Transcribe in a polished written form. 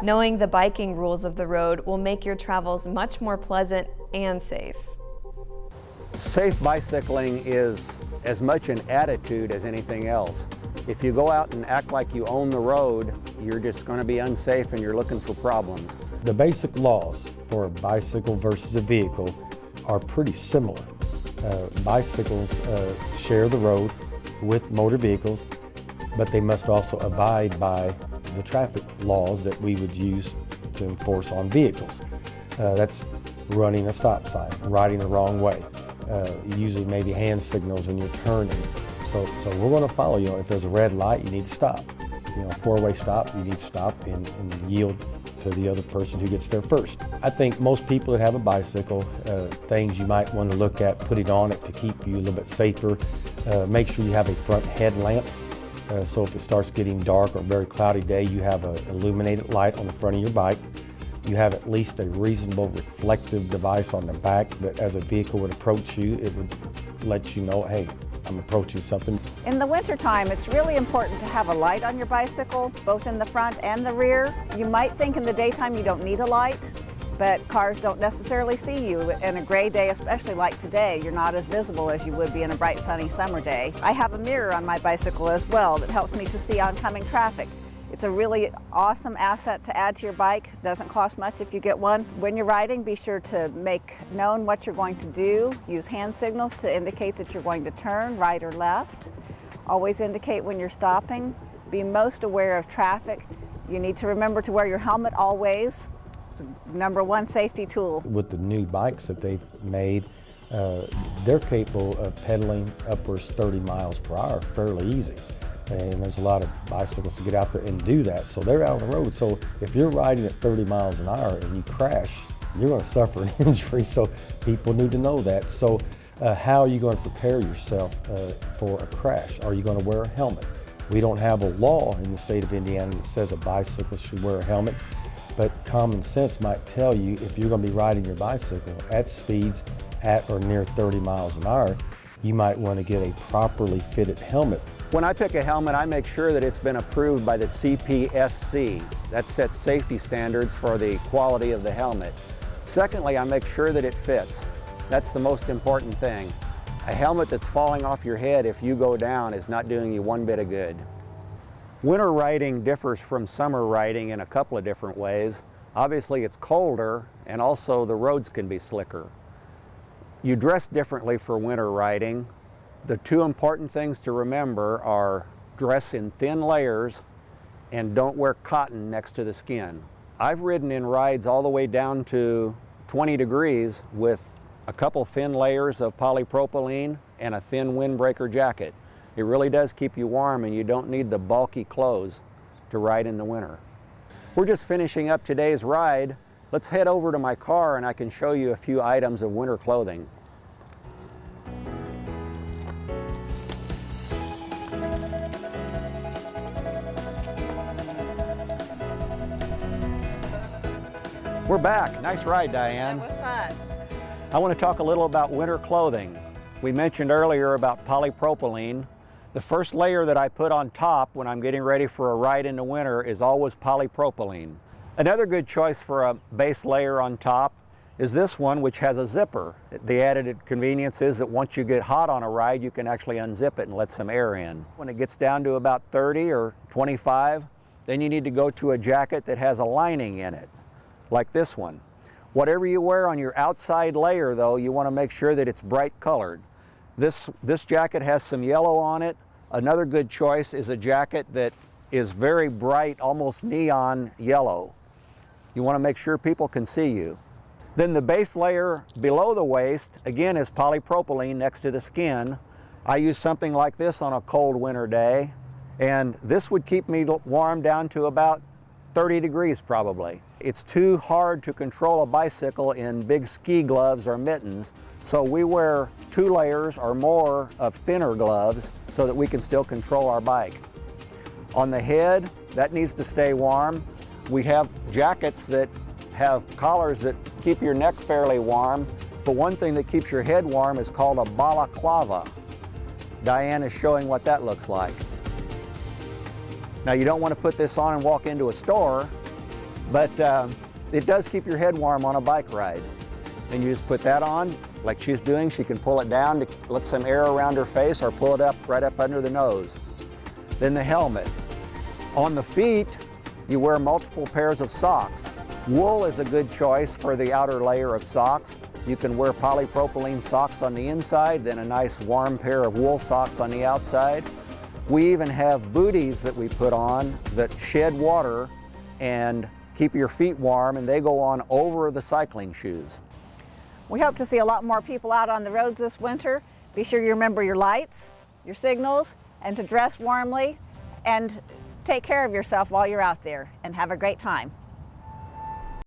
Knowing the biking rules of the road will make your travels much more pleasant and safe. Safe bicycling is as much an attitude as anything else. If you go out and act like you own the road, you're just going to be unsafe and you're looking for problems. The basic laws for a bicycle versus a vehicle are pretty similar. Bicycles share the road with motor vehicles, but they must also abide by the traffic laws that we would use to enforce on vehicles. That's running a stop sign, riding the wrong way, using maybe hand signals when you're turning. So we're going to follow you. If there's a red light, you need to stop. Four-way stop, you need to stop and yield to the other person who gets there first. I think most people that have a bicycle, things you might want to look at putting on it to keep you a little bit safer. Make sure you have a front headlamp. So if it starts getting dark or a very cloudy day, you have an illuminated light on the front of your bike. You have at least a reasonable reflective device on the back that as a vehicle would approach you, it would let you know, hey, I'm approaching something. In the wintertime, it's really important to have a light on your bicycle, both in the front and the rear. You might think in the daytime you don't need a light, but cars don't necessarily see you. In a gray day, especially like today, you're not as visible as you would be in a bright sunny summer day. I have a mirror on my bicycle as well that helps me to see oncoming traffic. It's a really awesome asset to add to your bike. Doesn't cost much if you get one. When you're riding, be sure to make known what you're going to do. Use hand signals to indicate that you're going to turn right or left. Always indicate when you're stopping. Be most aware of traffic. You need to remember to wear your helmet always. It's the #1 safety tool. With the new bikes that they've made, they're capable of pedaling upwards 30 miles per hour fairly easy. And there's a lot of bicycles to get out there and do that. So they're out on the road. So if you're riding at 30 miles an hour and you crash, you're going to suffer an injury. So people need to know that. So how are you going to prepare yourself for a crash? Are you going to wear a helmet? We don't have a law in the state of Indiana that says a bicyclist should wear a helmet, but common sense might tell you if you're going to be riding your bicycle at speeds at or near 30 miles an hour, you might want to get a properly fitted helmet. When I pick a helmet, I make sure that it's been approved by the CPSC. That sets safety standards for the quality of the helmet. Secondly, I make sure that it fits. That's the most important thing. A helmet that's falling off your head if you go down is not doing you one bit of good. Winter riding differs from summer riding in a couple of different ways. Obviously, it's colder, and also the roads can be slicker. You dress differently for winter riding. The two important things to remember are dress in thin layers and don't wear cotton next to the skin. I've ridden in rides all the way down to 20 degrees with a couple thin layers of polypropylene and a thin windbreaker jacket. It really does keep you warm and you don't need the bulky clothes to ride in the winter. We're just finishing up today's ride. Let's head over to my car and I can show you a few items of winter clothing. We're back. Nice ride, Diane. That was fun. I want to talk a little about winter clothing. We mentioned earlier about polypropylene. The first layer that I put on top when I'm getting ready for a ride in the winter is always polypropylene. Another good choice for a base layer on top is this one, which has a zipper. The added convenience is that once you get hot on a ride, you can actually unzip it and let some air in. When it gets down to about 30 or 25, then you need to go to a jacket that has a lining in it, like this one. Whatever you wear on your outside layer, though, you want to make sure that it's bright colored. This jacket has some yellow on it. Another good choice is a jacket that is very bright, almost neon yellow. You want to make sure people can see you. Then the base layer below the waist, again, is polypropylene next to the skin. I use something like this on a cold winter day, and this would keep me warm down to about 30 degrees probably. It's too hard to control a bicycle in big ski gloves or mittens, so we wear 2 layers or more of thinner gloves so that we can still control our bike. On the head, that needs to stay warm. We have jackets that have collars that keep your neck fairly warm, but one thing that keeps your head warm is called a balaclava. Diane is showing what that looks like. Now, you don't want to put this on and walk into a store. But it does keep your head warm on a bike ride. And you just put that on, like she's doing. She can pull it down to let some air around her face or pull it up right up under the nose. Then the helmet. On the feet, you wear multiple pairs of socks. Wool is a good choice for the outer layer of socks. You can wear polypropylene socks on the inside, then a nice warm pair of wool socks on the outside. We even have booties that we put on that shed water and keep your feet warm, and they go on over the cycling shoes. We hope to see a lot more people out on the roads this winter. Be sure you remember your lights, your signals, and to dress warmly, and take care of yourself while you're out there, and have a great time.